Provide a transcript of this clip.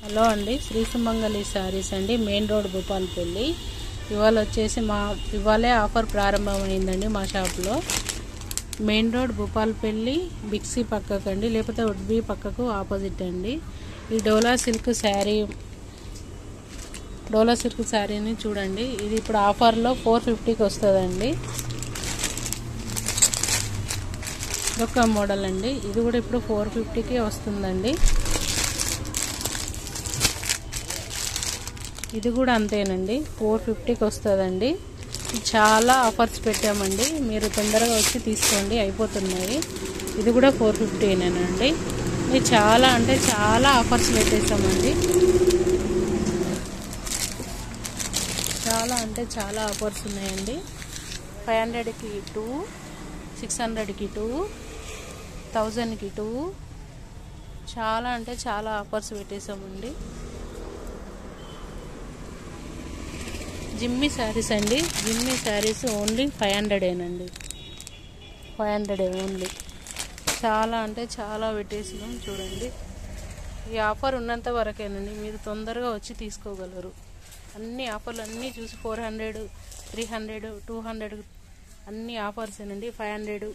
Hello అండి, శ్రీ సుమంగళి శారీస్ అండి, main road Bhupalpally. ఇవాళ వచ్చేసి ఇవాళే ఆఫర్ ప్రారంభమైందండి మా షాప్లో. మెయిన్ రోడ్ భూపాలపల్లి బిక్సీ పక్కకండి, లేకపోతే ఉడ్బీ పక్కకు ఆపోజిట్ అండి. ఈ డోలా సిల్క్ శారీని చూడండి. ఇది ఇప్పుడు ఆఫర్లో 450కి వస్తుందండి. ఇదొక మోడల్ అండి, ఇది కూడా ఇప్పుడు 450కి వస్తుందండి. ఇది కూడా అంతేనండి, 450కి వస్తుందండి. చాలా ఆఫర్స్ పెట్టామండి, మీరు తొందరగా వచ్చి తీసుకోండి, అయిపోతున్నాయి. ఇది కూడా 450నేనండి. ఇది చాలా అంటే చాలా ఆఫర్స్ పెట్టేసామండి. చాలా అంటే చాలా ఆఫర్స్ ఉన్నాయండి. 500కి 2, 600కి 2, 1000కి 2, చాలా అంటే చాలా ఆఫర్స్ పెట్టేసామండి. జిమ్మి శారీస్ అండి, జిమ్మి శారీస్ ఓన్లీ 500ఏనండి, 500 ఓన్లీ. చాలా అంటే చాలా పెట్టేసినాం చూడండి. ఈ ఆఫర్ ఉన్నంత వరకేనండి, మీరు తొందరగా వచ్చి తీసుకోగలరు. అన్ని ఆఫర్లు అన్నీ చూసి 400, 300, 200 అన్ని ఆఫర్స్ ఏనండి. 500